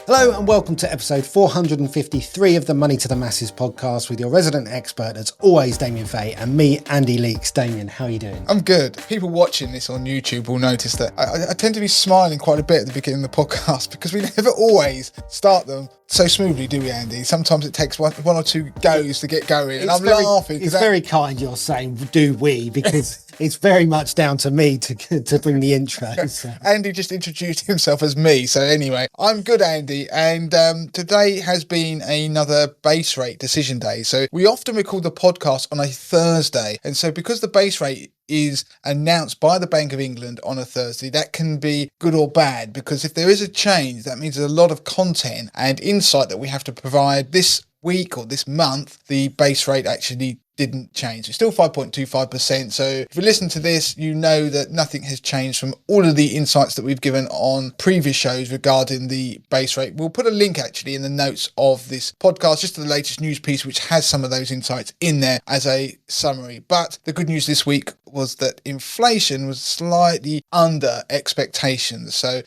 Hello and welcome to episode 453 of the Money to the Masses podcast with your resident expert, as always, Damien Fay, and me, Andy Leaks. Damien, how are you doing? I'm good. People watching this on YouTube will notice that I tend to be smiling quite a bit at the beginning of the podcast because we never always start them so smoothly, do we, Andy? Sometimes it takes one or two goes to get going, and I'm laughing. It's very kind you're saying, do we, because it's very much down to me to bring the intro. So. Andy just introduced himself as me. So anyway, I'm good, Andy. And today has been another base rate decision day. So we often record the podcast on a Thursday. And so because the base rate is announced by the Bank of England on a Thursday, that can be good or bad, because if there is a change, that means there's a lot of content and insight that we have to provide. This week or this month, the base rate actually didn't change. It's still 5.25%. So if you listen to this, you know that nothing has changed from all of the insights that we've given on previous shows regarding the base rate. We'll put a link actually in the notes of this podcast, just to the latest news piece, which has some of those insights in there as a summary. But the good news this week was that inflation was slightly under expectations. So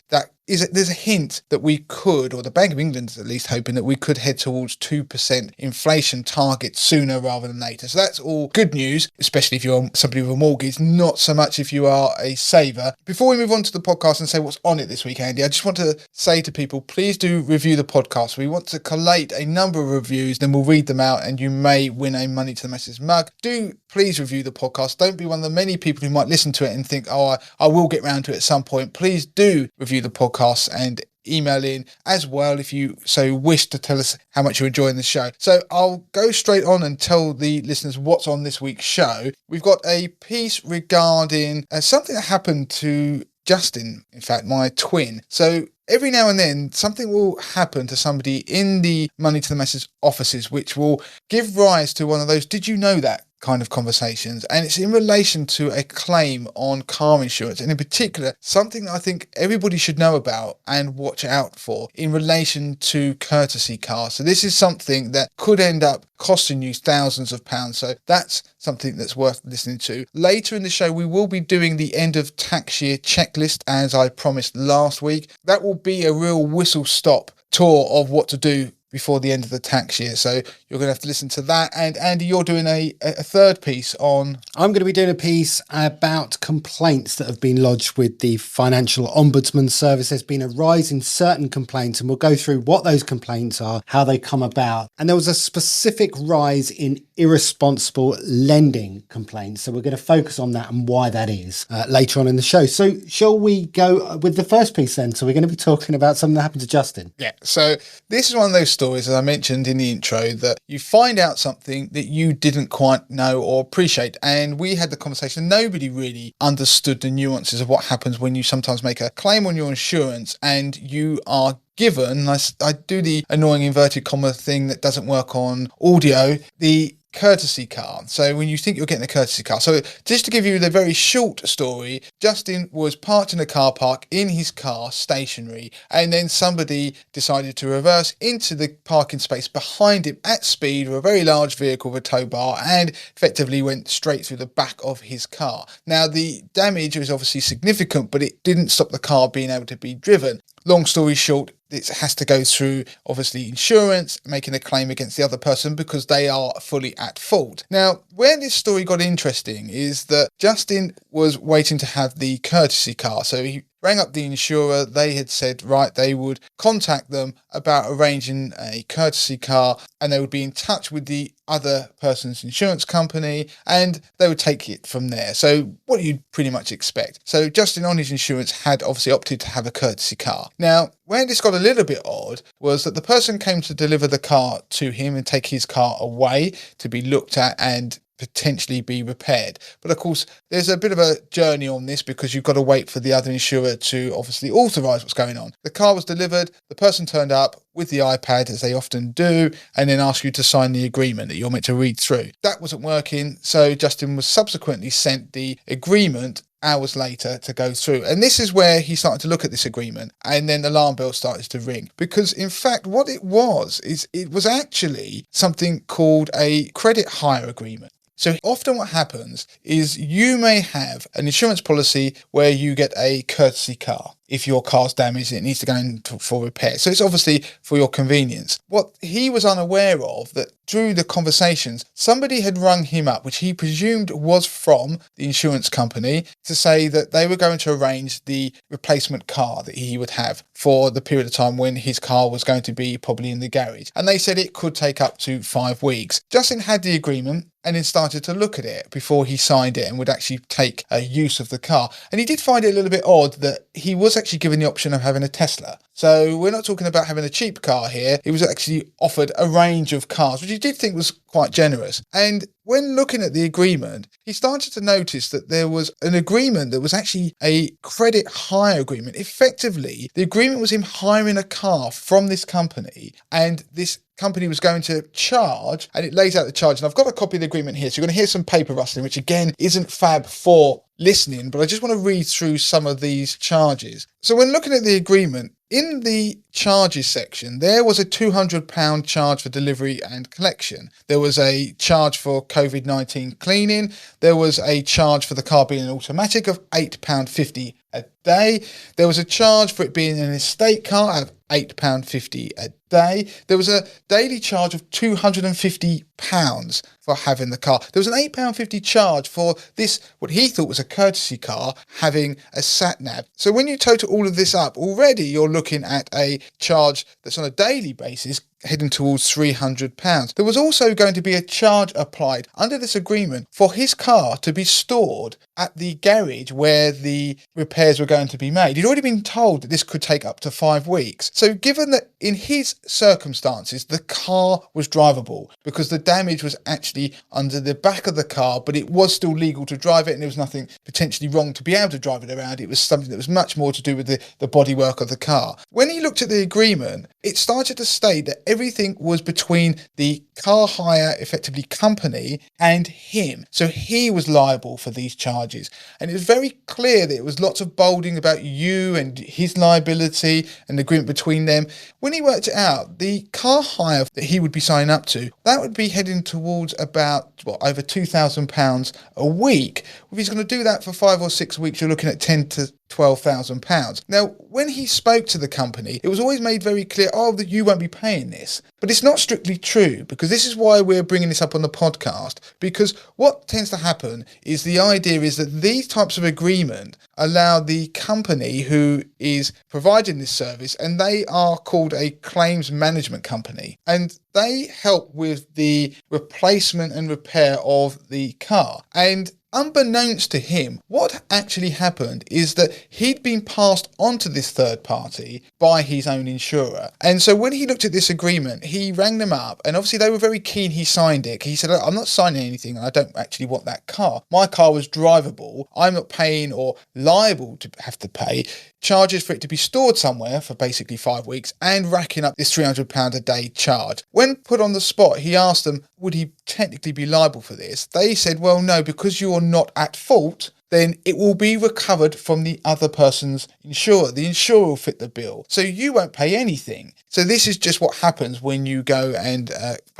there's a hint that we could, or the Bank of England's at least hoping that we could head towards 2% inflation target sooner rather than later. So that's all good news, especially if you're somebody with a mortgage, not so much if you are a saver. Before we move on to the podcast and say what's on it this week, Andy, I just want to say to people, please do review the podcast. We want to collate a number of reviews, then we'll read them out and you may win a Money to the Masses mug. Do please review the podcast. Don't be one of the many people who might listen to it and think, I will get round to it at some point. Please do review the podcast and email in as well if you so wish to tell us how much you're enjoying the show. So I'll go straight on and tell the listeners what's on this week's show. We've got a piece regarding something that happened to Justin, in fact, my twin. So every now and then something will happen to somebody in the Money to the Masses offices which will give rise to one of those "did you know that" kind of conversations, and it's in relation to a claim on car insurance, and in particular something that I think everybody should know about and watch out for in relation to courtesy cars. So this is something that could end up costing you thousands of pounds, so that's something that's worth listening to. Later in the show we will be doing the end of tax year checklist, as I promised last week. That will be a real whistle stop tour of what to do before the end of the tax year. So you're going to have to listen to that. And Andy, you're doing a third piece on... I'm going to be doing a piece about complaints that have been lodged with the Financial Ombudsman Service. There's been a rise in certain complaints, and we'll go through what those complaints are, how they come about. And there was a specific rise in irresponsible lending complaints. So we're going to focus on that and why that is later on in the show. So shall we go with the first piece then? So we're going to be talking about something that happened to Justin. Yeah, so this is one of those stories, as I mentioned in the intro, that you find out something that you didn't quite know or appreciate. And we had the conversation, nobody really understood the nuances of what happens when you sometimes make a claim on your insurance and you are given, I do the annoying inverted comma thing that doesn't work on audio, the courtesy car. So when you think you're getting a courtesy car, so just to give you the very short story, Justin was parked in a car park in his car, stationary, and then somebody decided to reverse into the parking space behind him at speed with a very large vehicle with a tow bar and effectively went straight through the back of his car. Now the damage was obviously significant, but it didn't stop the car being able to be driven. Long story short, it has to go through, obviously, insurance, making a claim against the other person because they are fully at fault. Now, where this story got interesting is that Justin was waiting to have the courtesy car. So he rang up the insurer. They had said, right, they would contact them about arranging a courtesy car and they would be in touch with the other person's insurance company and they would take it from there. So what you'd pretty much expect. So Justin on his insurance had obviously opted to have a courtesy car. Now, where this got a little bit odd was that the person came to deliver the car to him and take his car away to be looked at and potentially be repaired. But of course, there's a bit of a journey on this because you've got to wait for the other insurer to obviously authorise what's going on. The car was delivered, the person turned up with the iPad, as they often do, and then ask you to sign the agreement that you're meant to read through. That wasn't working, so Justin was subsequently sent the agreement hours later to go through. And this is where he started to look at this agreement, and then the alarm bell started to ring. Because in fact, what it was actually something called a credit hire agreement. So often what happens is you may have an insurance policy where you get a courtesy car. If your car's damaged, it needs to go in for repair. So it's obviously for your convenience. What he was unaware of, that through the conversations, somebody had rung him up, which he presumed was from the insurance company, to say that they were going to arrange the replacement car that he would have for the period of time when his car was going to be probably in the garage. And they said it could take up to 5 weeks. Justin had the agreement and then started to look at it before he signed it and would actually take use of the car. And he did find it a little bit odd that he was actually given the option of having a Tesla. So we're not talking about having a cheap car here. He was actually offered a range of cars, which he did think was quite generous. And when looking at the agreement, he started to notice that there was an agreement that was actually a credit hire agreement. Effectively, the agreement was him hiring a car from this company, and this company was going to charge, and it lays out the charge. And I've got a copy of the agreement here, so you're going to hear some paper rustling, which again isn't fab for listening, but I just want to read through some of these charges. So when looking at the agreement, in the charges section, there was a £200 charge for delivery and collection. There was a charge for COVID-19 cleaning. There was a charge for the car being an automatic of £8.50 a day. There was a charge for it being an estate car of £8.50 a day. There was a daily charge of £250 for having the car. There was an £8.50 charge for this, what he thought was a courtesy car, having a sat nav. So when you total all of this up, already you're looking at a charge that's on a daily basis heading towards £300. There was also going to be a charge applied under this agreement for his car to be stored at the garage where the repairs were going to be made. He'd already been told that this could take up to 5 weeks. So given that in his circumstances, the car was drivable because the damage was actually under the back of the car, but it was still legal to drive it and there was nothing potentially wrong to be able to drive it around. It was something that was much more to do with the bodywork of the car. When he looked at the agreement, it started to state that everything was between the car hire, effectively company, and him. So he was liable for these charges. And it was very clear that it was lots of bolding about you and his liability and the agreement between them. When he worked it out, the car hire that he would be signing up to, that would be heading towards about, over £2,000 a week. If he's going to do that for 5 or 6 weeks, you're looking at £10,000 to £12,000. Now, when he spoke to the company, it was always made very clear, that you won't be paying this. But it's not strictly true, because this is why we're bringing this up on the podcast, because what tends to happen is the idea is that these types of agreement allow the company who is providing this service, and they are called a claims management company, and they help with the replacement and repair of the car. And unbeknownst to him, what actually happened is that he'd been passed on to this third party by his own insurer. And so when he looked at this agreement, he rang them up, and obviously they were very keen he signed it. He said, I'm not signing anything, and I don't actually want that car. My car was drivable. I'm not paying or liable to have to pay charges for it to be stored somewhere for basically 5 weeks and racking up this £300 a day charge. When put on the spot, he asked them, would he technically be liable for this? They said, well, no, because you're not at fault, then it will be recovered from the other person's insurer. The insurer will fit the bill, so you won't pay anything. So this is just what happens when you go and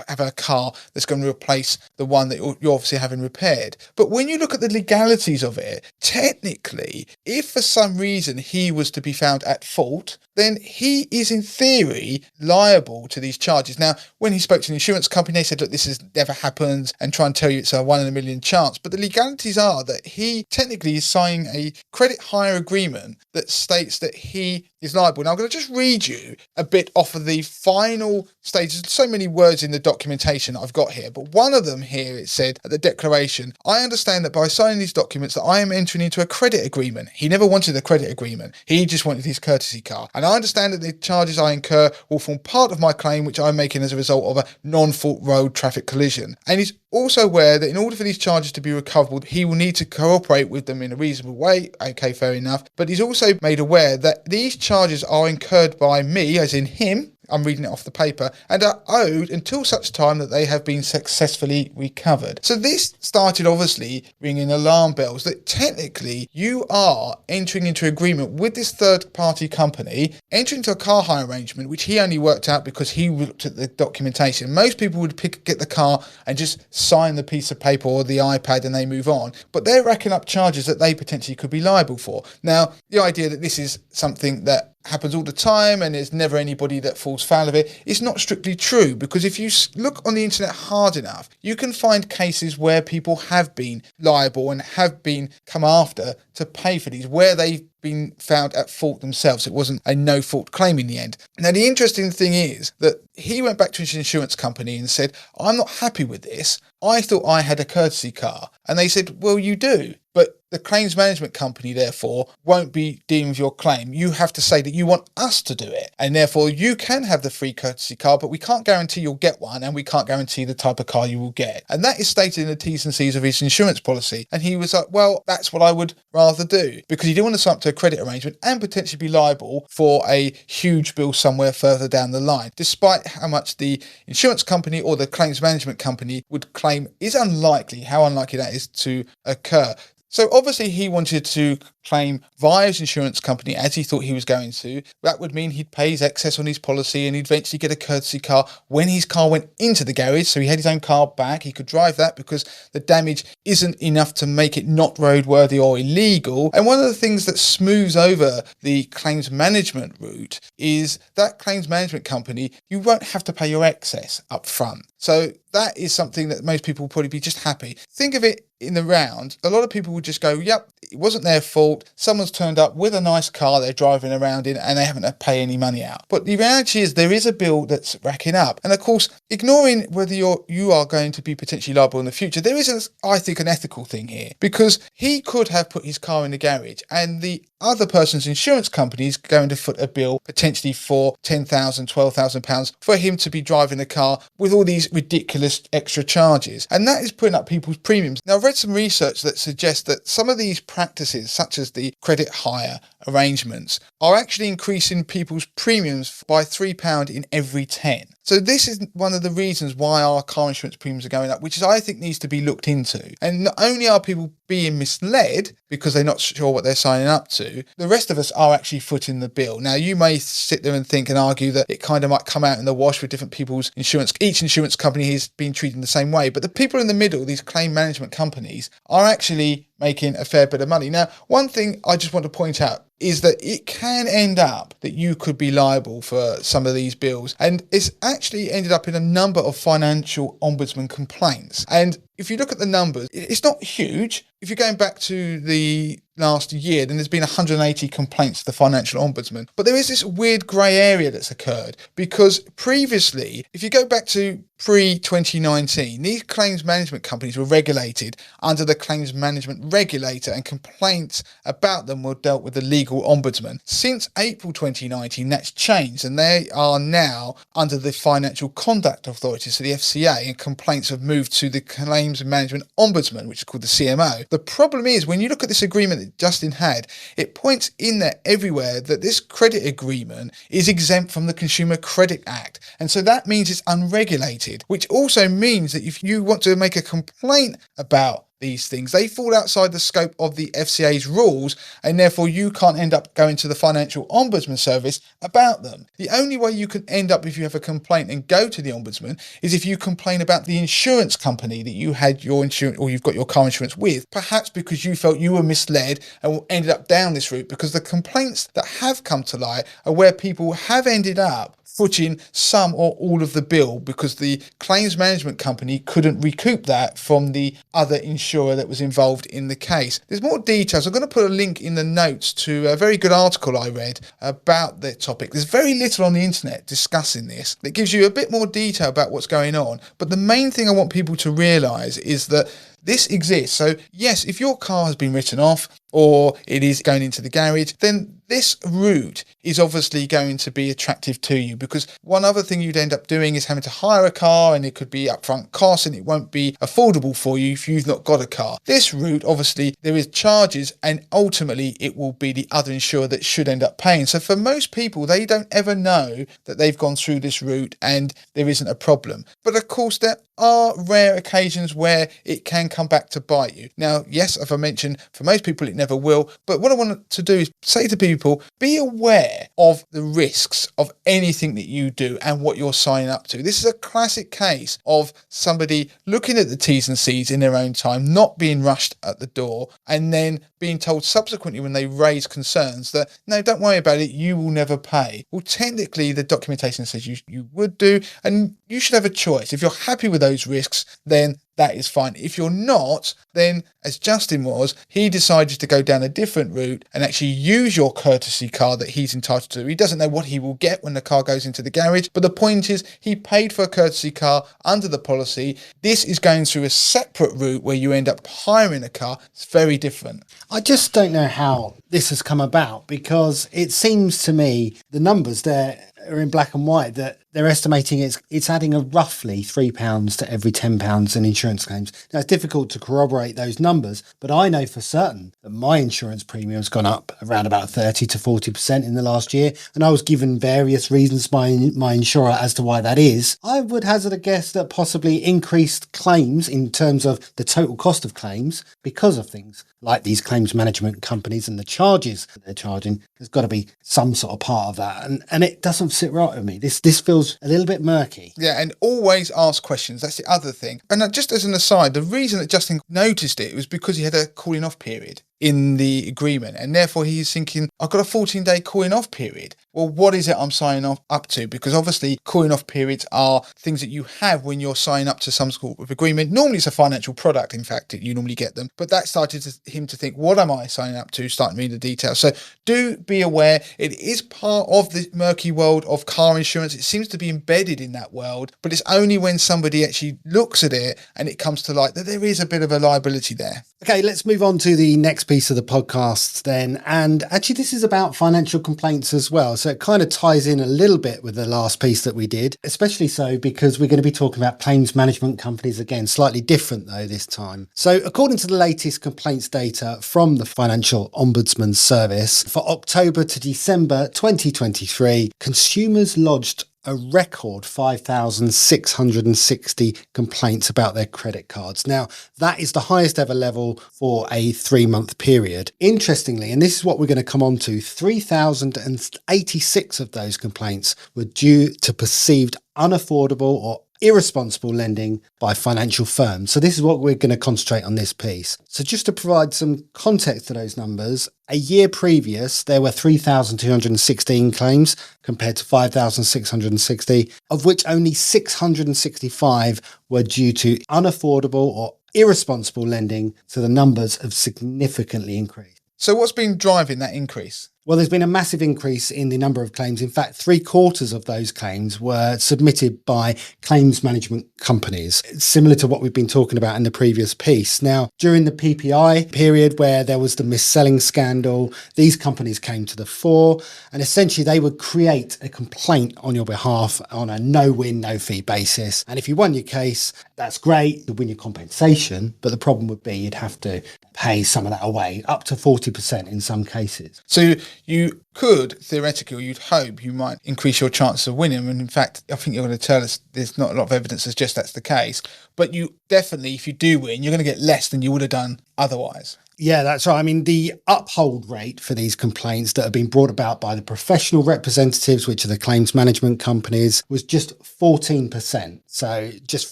have a car that's going to replace the one that you're obviously having repaired. But when you look at the legalities of it, technically, if for some reason he was to be found at fault, then he is in theory liable to these charges. Now, when he spoke to the insurance company, they said, look, this has never happened, and try and tell you it's a 1 in a million chance. But the legalities are that he technically is signing a credit hire agreement that states that he is liable. Now, I'm going to just read you a bit off of the final stages. There's so many words in the documentation I've got here, but one of them here, it said at the declaration, I understand that by signing these documents that I am entering into a credit agreement. He never wanted a credit agreement. He just wanted his courtesy car. And I understand that the charges I incur will form part of my claim, which I'm making as a result of a non-fault road traffic collision. And he's also aware that in order for these charges to be recoverable, he will need to cooperate with them in a reasonable way. Okay, fair enough. But he's also made aware that these charges are incurred by me, as in him, I'm reading it off the paper, and are owed until such time that they have been successfully recovered. So this started obviously ringing alarm bells that technically you are entering into agreement with this third party company, entering into a car hire arrangement, which he only worked out because he looked at the documentation. Most people would get the car and just sign the piece of paper or the iPad and they move on, but they're racking up charges that they potentially could be liable for. Now, the idea that this is something that happens all the time and there's never anybody that falls foul of it is not strictly true, because if you look on the internet hard enough, you can find cases where people have been liable and have been come after to pay for these, where they've been found at fault themselves. It wasn't a no fault claim in the end. Now, the interesting thing is that he went back to his insurance company and said, I'm not happy with this. I thought I had a courtesy car. And they said, well, you do, but the claims management company, therefore, won't be dealing with your claim. You have to say that you want us to do it. And therefore, you can have the free courtesy car, but we can't guarantee you'll get one, and we can't guarantee the type of car you will get. And that is stated in the T's and C's of his insurance policy. And he was like, well, that's what I would rather do, because he didn't want to sign up to a credit arrangement and potentially be liable for a huge bill somewhere further down the line, despite how much the insurance company or the claims management company would claim is unlikely, how unlikely that is to occur. So obviously he wanted to claim via his insurance company, as he thought he was going to. That would mean he'd pay his excess on his policy and he'd eventually get a courtesy car when his car went into the garage. So he had his own car back. He could drive that because the damage isn't enough to make it not roadworthy or illegal. And one of the things that smooths over the claims management route is that claims management company, you won't have to pay your excess up front. So that is something that most people will probably be just happy. Think of it in the round. A lot of people would just go, yep, it wasn't their fault. Someone's turned up with a nice car they're driving around in and they haven't had to pay any money out. But the reality is there is a bill that's racking up. And of course, ignoring whether you are going to be potentially liable in the future, there is, I think, an ethical thing here, because he could have put his car in the garage and the other person's insurance company is going to foot a bill potentially for £10,000, £12,000 for him to be driving the car with all these ridiculous extra charges. And that is putting up people's premiums. Now, I've read some research that suggests that some of these practices, such as the credit hire arrangements, are actually increasing people's premiums by £3 in every 10. So this is one of the reasons why our car insurance premiums are going up, which is, I think, needs to be looked into. And not only are people being misled because they're not sure what they're signing up to, the rest of us are actually footing the bill. Now, you may sit there and think and argue that it kind of might come out in the wash with different people's insurance. Each insurance company is being treated in the same way. But the people in the middle, these claim management companies, are actually making a fair bit of money. Now, one thing I just want to point out is that it can end up that you could be liable for some of these bills. And it's actually ended up in a number of financial ombudsman complaints. And if you look at the numbers, it's not huge. If you're going back to the last year, then there's been 180 complaints to the financial ombudsman. But there is this weird grey area that's occurred, because previously, if you go back to pre-2019, these claims management companies were regulated under the claims management regulator, and complaints about them were dealt with the legal ombudsman. Since April 2019, that's changed, and they are now under the Financial Conduct Authority, so the FCA, and complaints have moved to the Claims Management Ombudsman, which is called the CMO. The problem is, when you look at this agreement that Justin had, it points in there everywhere that this credit agreement is exempt from the Consumer Credit Act, and so that means it's unregulated, which also means that if you want to make a complaint about these things, they fall outside the scope of the FCA's rules, and therefore you can't end up going to the Financial Ombudsman Service about them. The only way you can end up, if you have a complaint and go to the Ombudsman, is if you complain about the insurance company that you had your insurance, or you've got your car insurance with, perhaps because you felt you were misled and ended up down this route, because the complaints that have come to light are where people have ended up footing some or all of the bill because the claims management company couldn't recoup that from the other insurer that was involved in the case. There's more details. I'm going to put a link in the notes to a very good article I read about the topic. There's very little on the internet discussing this. It gives you a bit more detail about what's going on. But the main thing I want people to realise is that this exists. So yes, if your car has been written off or it is going into the garage, then this route is obviously going to be attractive to you, because one other thing you'd end up doing is having to hire a car, and it could be upfront costs and it won't be affordable for you if you've not got a car. This route, obviously, there is charges, and ultimately it will be the other insurer that should end up paying. So for most people, they don't ever know that they've gone through this route and there isn't a problem. But of course, there are rare occasions where it can come back to bite you. Now, yes, as I mentioned, for most people it never will, but what I want to do is say to people, be aware of the risks of anything that you do and what you're signing up to. This is a classic case of somebody looking at the T's and C's in their own time, not being rushed at the door, and then being told subsequently when they raise concerns that, no, don't worry about it, you will never pay. Well, technically the documentation says you would do, and you should have a choice. If you're happy with those risks, then that is fine. If you're not, then as Justin was, he decided to go down a different route and actually use your courtesy car that he's entitled to. He doesn't know what he will get when the car goes into the garage, but the point is he paid for a courtesy car under the policy. This is going through a separate route where you end up hiring a car. It's very different. I just don't know how this has come about, because it seems to me the numbers there are in black and white, that they're estimating it's adding a roughly £3 to every £10 in insurance claims. Now, it's difficult to corroborate those numbers, but I know for certain that my insurance premium has gone up around about 30 to 40% in the last year, and I was given various reasons by my insurer as to why that is. I would hazard a guess that possibly increased claims in terms of the total cost of claims because of things like these claims management companies and the charges that they're charging. There's got to be some sort of part of that, and it doesn't sit right with me. This feels a little bit murky. Yeah, and always ask questions. That's the other thing. And just as an aside, the reason that Justin noticed it was because he had a calling off period in the agreement, and therefore he's thinking, I've got a 14-day calling off period. Well, what is it I'm signing up to? Because obviously calling off periods are things that you have when you're signing up to some sort of agreement. Normally it's a financial product, in fact, you normally get them. But that started him to think, what am I signing up to? Starting reading the details. So do be aware, it is part of the murky world of car insurance. It seems to be embedded in that world, but it's only when somebody actually looks at it and it comes to light that there is a bit of a liability there. Okay, let's move on to the next piece of the podcast then. And actually, this is about financial complaints as well. So it kind of ties in a little bit with the last piece that we did, especially so because we're going to be talking about claims management companies again, slightly different though this time. So according to the latest complaints data from the Financial Ombudsman Service, for October to December 2023, consumers lodged a record 5,660 complaints about their credit cards. Now, that is the highest ever level for a 3-month period. Interestingly, and this is what we're going to come on to, 3,086 of those complaints were due to perceived unaffordable or irresponsible lending by financial firms. So this is what we're going to concentrate on this piece. So just to provide some context to those numbers, a year previous, there were 3,216 claims compared to 5,660, of which only 665 were due to unaffordable or irresponsible lending. So the numbers have significantly increased. So what's been driving that increase? Well, there's been a massive increase in the number of claims. In fact, 3/4 of those claims were submitted by claims management companies, similar to what we've been talking about in the previous piece. Now, during the PPI period where there was the mis-selling scandal, these companies came to the fore, and essentially they would create a complaint on your behalf on a no-win, no-fee basis. And if you won your case, that's great, you'd win your compensation, but the problem would be you'd have to pay some of that away, up to 40% in some cases. So you could, theoretically, or you'd hope you might increase your chance of winning. And in fact, I think you're going to tell us there's not a lot of evidence that suggests that's the case. But you definitely, if you do win, you're going to get less than you would have done otherwise. Yeah, that's right. I mean, the uphold rate for these complaints that have been brought about by the professional representatives, which are the claims management companies, was just 14%. So just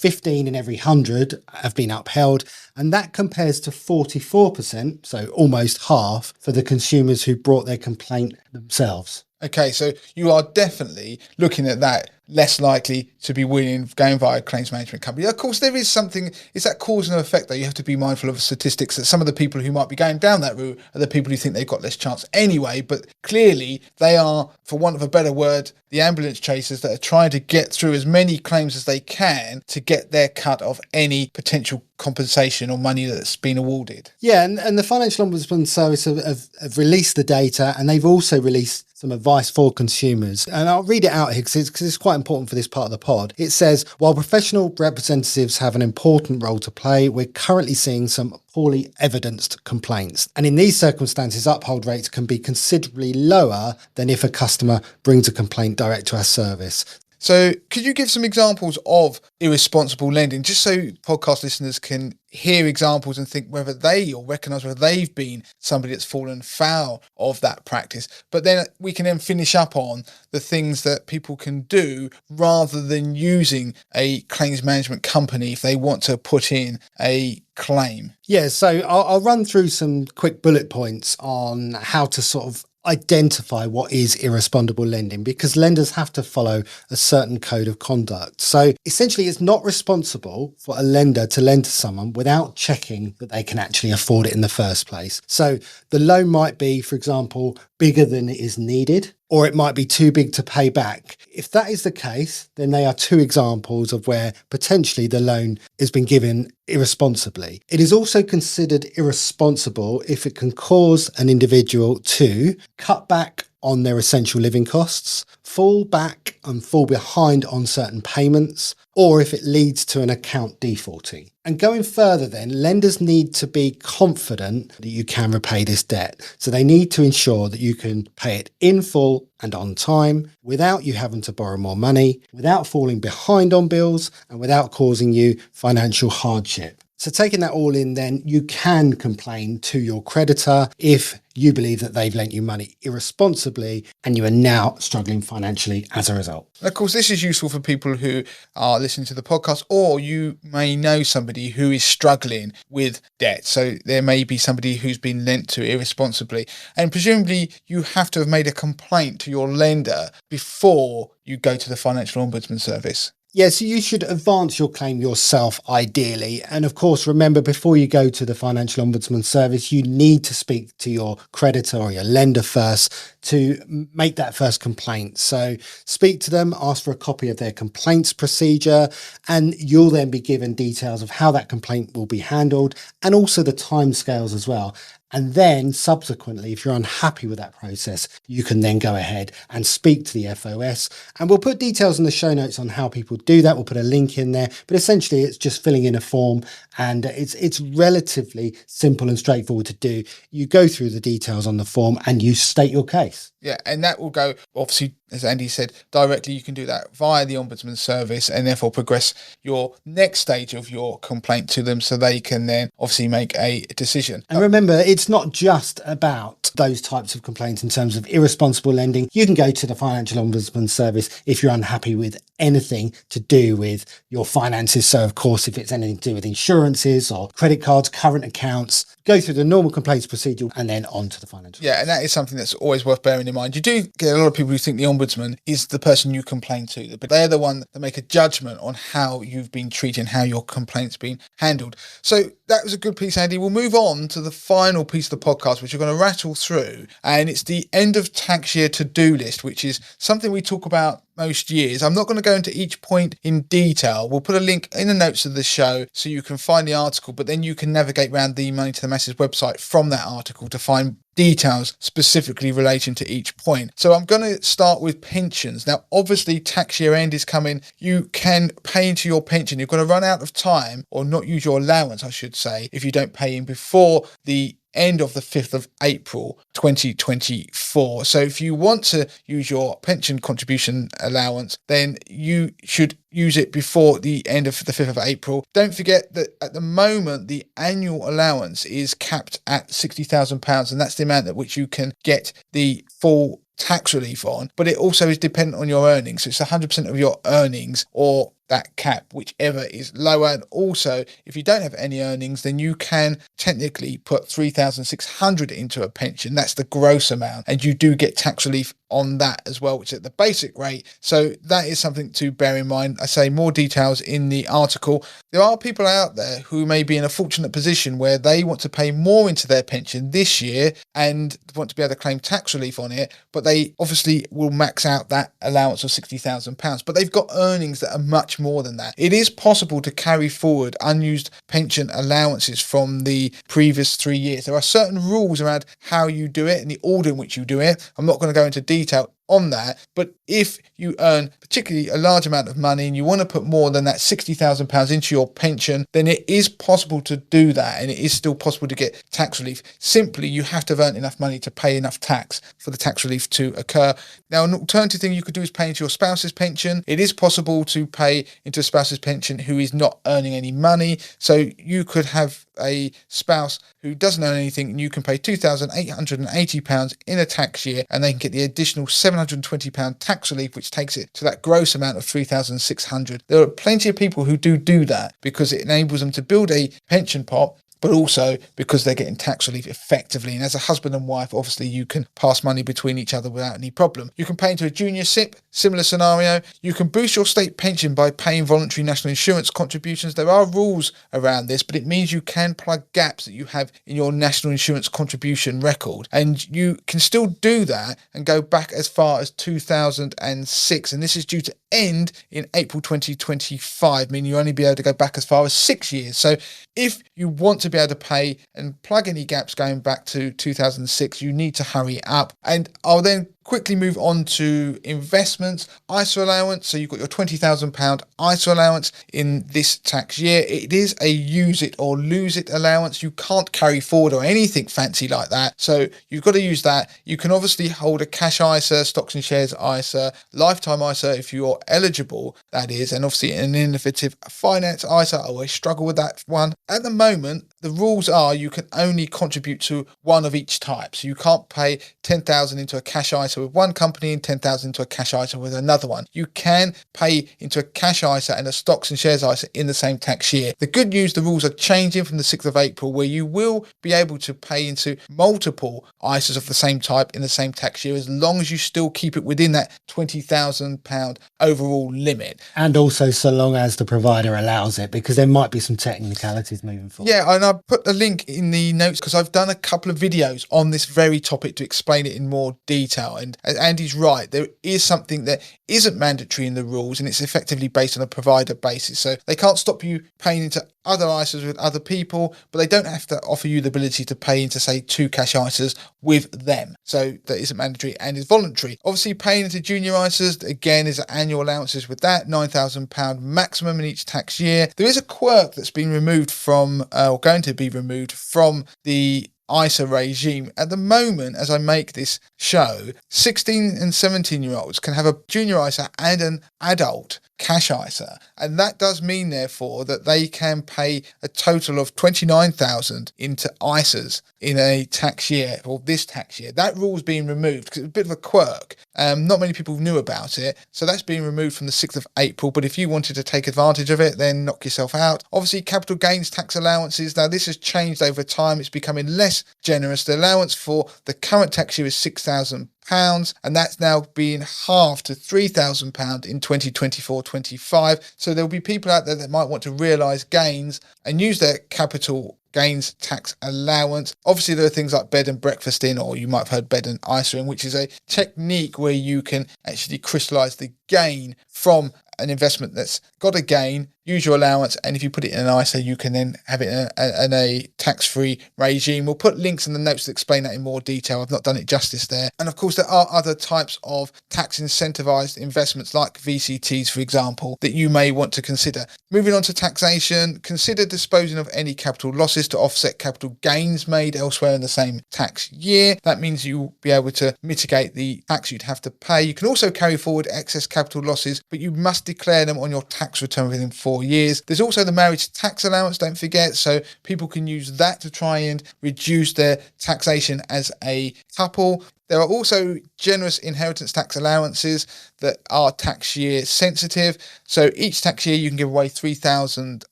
15 in every 100 have been upheld. And that compares to 44%, so almost half, for the consumers who brought their complaint themselves. Okay, so you are definitely looking at that less likely to be winning going via a claims management company. Of course, there is something, it's that cause and effect though. You have to be mindful of statistics that some of the people who might be going down that route are the people who think they've got less chance anyway, but clearly they are, for want of a better word, the ambulance chasers that are trying to get through as many claims as they can to get their cut of any potential compensation or money that's been awarded. Yeah, and the Financial Ombudsman Service have released the data, and they've also released some advice for consumers. And I'll read it out here because it's quite important for this part of the pod. It says, while professional representatives have an important role to play, we're currently seeing some poorly evidenced complaints. And in these circumstances, uphold rates can be considerably lower than if a customer brings a complaint direct to our service. So could you give some examples of irresponsible lending, just so podcast listeners can hear examples and think whether they or recognise whether they've been somebody that's fallen foul of that practice? But then we can then finish up on the things that people can do rather than using a claims management company if they want to put in a claim. Yeah, so I'll run through some quick bullet points on how to sort of identify what is irresponsible lending, because lenders have to follow a certain code of conduct. So essentially, it's not responsible for a lender to lend to someone without checking that they can actually afford it in the first place. So the loan might be, for example, bigger than it is needed, or it might be too big to pay back. If that is the case, then they are two examples of where potentially the loan has been given irresponsibly. It is also considered irresponsible if it can cause an individual to cut back on their essential living costs, fall back and fall behind on certain payments, or if it leads to an account defaulting. And going further then, lenders need to be confident that you can repay this debt. So they need to ensure that you can pay it in full and on time without you having to borrow more money, without falling behind on bills, and without causing you financial hardship. So taking that all in, then you can complain to your creditor if you believe that they've lent you money irresponsibly and you are now struggling financially as a result. Of course, this is useful for people who are listening to the podcast, or you may know somebody who is struggling with debt. So there may be somebody who's been lent to irresponsibly, and presumably you have to have made a complaint to your lender before you go to the Financial Ombudsman Service. Yeah, so you should advance your claim yourself, ideally. And of course, remember, before you go to the Financial Ombudsman Service, you need to speak to your creditor or your lender first to make that first complaint. So speak to them, ask for a copy of their complaints procedure, and you'll then be given details of how that complaint will be handled and also the timescales as well. And then subsequently, if you're unhappy with that process, you can then go ahead and speak to the FOS. And we'll put details in the show notes on how people do that. We'll put a link in there. But essentially, it's just filling in a form, and it's relatively simple and straightforward to do. You go through the details on the form and you state your case. Yeah, and that will go, obviously, as Andy said, directly. You can do that via the Ombudsman Service and therefore progress your next stage of your complaint to them so they can then obviously make a decision. And remember, it's not just about those types of complaints in terms of irresponsible lending. You can go to the Financial Ombudsman Service if you're unhappy with anything to do with your finances. So, of course, if it's anything to do with insurances or credit cards, current accounts, go through the normal complaints procedure and then on to the financial. Yeah, and that is something that's always worth bearing in mind. You do get a lot of people who think the Ombudsman is the person you complain to, but they're the one that make a judgment on how you've been treated and how your complaint's been handled. So that was a good piece, Andy. We'll move on to the final piece of the podcast, which we're going to rattle through, and it's the end of tax year to-do list, which is something we talk about most years. I'm not going to go into each point in detail. We'll put a link in the notes of the show so you can find the article, but then you can navigate around the Money to the Masses website from that article to find details specifically relating to each point. So I'm going to start with pensions. Now, obviously, tax year end is coming. You can pay into your pension. You're going to run out of time, or not use your allowance, I should say, if you don't pay in before the end of the 5th of April 2024. So if you want to use your pension contribution allowance, then you should use it before the end of the 5th of April. Don't forget that at the moment, the annual allowance is capped at £60,000, and that's the amount at which you can get the full tax relief on, but it also is dependent on your earnings. So it's 100% of your earnings or that cap, whichever is lower. And also, if you don't have any earnings, then you can technically put 3,600 into a pension. That's the gross amount, and you do get tax relief on that as well, which is at the basic rate. So that is something to bear in mind. I say more details in the article. There are people out there who may be in a fortunate position where they want to pay more into their pension this year and want to be able to claim tax relief on it, but they obviously will max out that allowance of £60,000, but they've got earnings that are much much more than that. It is possible to carry forward unused pension allowances from the previous 3 years. There are certain rules around how you do it and the order in which you do it. I'm not going to go into detail on that, but if you earn particularly a large amount of money and you want to put more than that £60,000 into your pension, then it is possible to do that, and it is still possible to get tax relief. Simply, you have to have earned enough money to pay enough tax for the tax relief to occur. Now, an alternative thing you could do is pay into your spouse's pension. It is possible to pay into a spouse's pension who is not earning any money, so you could have a spouse who doesn't earn anything, and you can pay £2,880 in a tax year, and they can get the additional £720 tax relief, which takes it to that gross amount of £3,600. There are plenty of people who do that because it enables them to build a pension pot, but also because they're getting tax relief effectively. And as a husband and wife, obviously you can pass money between each other without any problem. You can pay into a junior SIP, similar scenario. You can boost your state pension by paying voluntary national insurance contributions. There are rules around this, but it means you can plug gaps that you have in your national insurance contribution record. And you can still do that and go back as far as 2006. And this is due to end in April 2025, meaning you only be able to go back as far as 6 years. So if you want to be able to pay and plug any gaps going back to 2006, you need to hurry up. And I'll then quickly move on to investments. ISA allowance, so you've got your £20,000 ISA allowance in this tax year. It is a use it or lose it allowance. You can't carry forward or anything fancy like that, so you've got to use that. You can obviously hold a cash ISA, stocks and shares ISA, lifetime ISA if you're eligible, that is, and obviously an innovative finance ISA. I always struggle with that one. At the moment, the rules are you can only contribute to one of each type, so you can't pay 10,000 into a cash ISA with one company and 10,000 into a cash ISA with another one. You can pay into a cash ISA and a stocks and shares ISA in the same tax year. The good news, the rules are changing from the 6th of April, where you will be able to pay into multiple ISAs of the same type in the same tax year, as long as you still keep it within that £20,000 overall limit. And also so long as the provider allows it, because there might be some technicalities moving forward. Yeah, and I put a link in the notes because I've done a couple of videos on this very topic to explain it in more detail. And Andy's right, there is something that isn't mandatory in the rules, and it's effectively based on a provider basis. So they can't stop you paying into other ISAs with other people, but they don't have to offer you the ability to pay into, say, 2 cash ISAs with them. So that isn't mandatory and is voluntary. Obviously, paying into junior ISAs, again, is annual allowances with that, £9,000 maximum in each tax year. There is a quirk that's been removed from, or going to be removed from the ISA regime. At the moment, as I make this show, 16 and 17-year-olds can have a junior ISA and an adult cash ISA, and that does mean therefore that they can pay a total of 29,000 into ISAs in a tax year, or this tax year. That rule's being removed because it's a bit of a quirk. Not many people knew about it, so that's being removed from the 6th of April, but if you wanted to take advantage of it, then knock yourself out. Obviously, capital gains tax allowances, now this has changed over time. It's becoming less generous. The allowance for the current tax year is £6,000, and that's now being halved to £3,000 in 2024-25. So there'll be people out there that might want to realise gains and use their capital gains tax allowance. Obviously, there are things like bed and breakfast in, or you might have heard bed and ISA in, which is a technique where you can actually crystallise the gain from an investment that's got a gain, use your allowance, and if you put it in an ISA, you can then have it in a tax-free regime. We'll put links in the notes to explain that in more detail. I've not done it justice there. And of course, there are other types of tax incentivized investments like VCTs, for example, that you may want to consider. Moving on to taxation, consider disposing of any capital losses to offset capital gains made elsewhere in the same tax year. That means you'll be able to mitigate the tax you'd have to pay. You can also carry forward excess capital losses, but you must declare them on your tax return within 4 years. There's also the marriage tax allowance, don't forget, so people can use that to try and reduce their taxation as a couple. There are also generous inheritance tax allowances that are tax year sensitive. So each tax year you can give away £3,000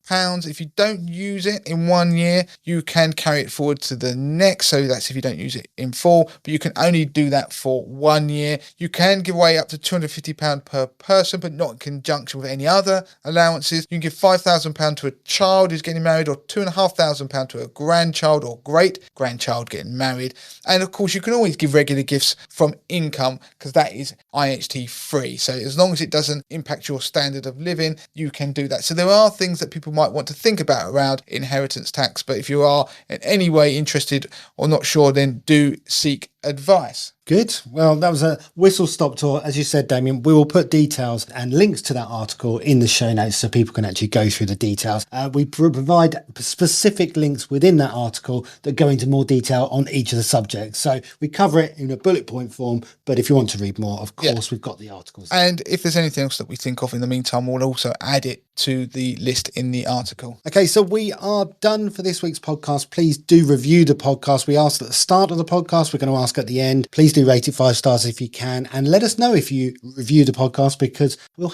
£5. If you don't use it in 1 year, you can carry it forward to the next. So that's if you don't use it in full, but you can only do that for 1 year. You can give away up to £250 per person, but not in conjunction with any other allowances. You can give £5,000 to a child who's getting married, or £2,500 to a grandchild or great grandchild getting married. And of course, you can always give regular gifts from income, because that is IHT free. So as long as it doesn't impact your standard of living, you can do that. So there are things that people might want to think about around inheritance tax, but if you are in any way interested or not sure, then do seek advice. Good. Well, that was a whistle-stop tour. As you said, Damien, we will put details and links to that article in the show notes so people can actually go through the details. We provide specific links within that article that go into more detail on each of the subjects. So we cover it in a bullet point form, but if you want to read more, of course, we've got the articles. And if there's anything else that we think of in the meantime, we'll also add it to the list in the article. Okay, so we are done for this week's podcast. Please do review the podcast. We asked at the start of the podcast, we're going to ask at the end. Please do rate it 5 stars if you can, and let us know if you review the podcast, because will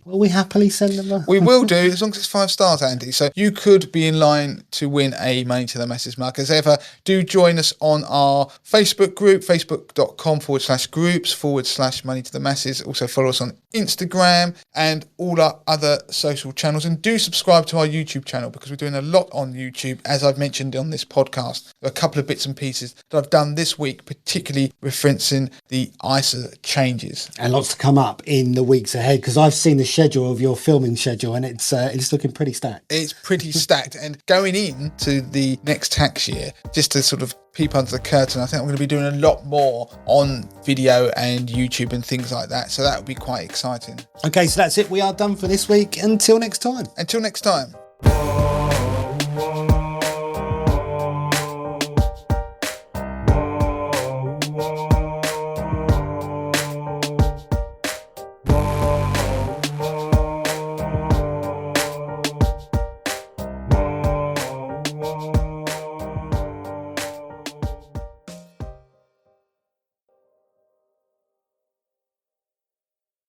we happily send them We will do, as long as it's 5 stars, Andy. So you could be in line to win a Money to the Masses mug. As ever, do join us on our Facebook group, facebook.com/groups/Money to the Masses. Also follow us on Instagram and all our other social channels, and do subscribe to our YouTube channel, because we're doing a lot on YouTube, as I've mentioned on this podcast. There are a couple of bits and pieces that I've done this week, particularly referencing the ISA changes, and lots to come up in the weeks ahead, because I've seen the schedule of your filming schedule, and it's looking pretty stacked. It's pretty stacked, and going into the next tax year, just to sort of peep under the curtain, I think I'm going to be doing a lot more on video and YouTube and things like that, so that would be quite exciting. Okay, so that's it. We are done for this week. Until next time.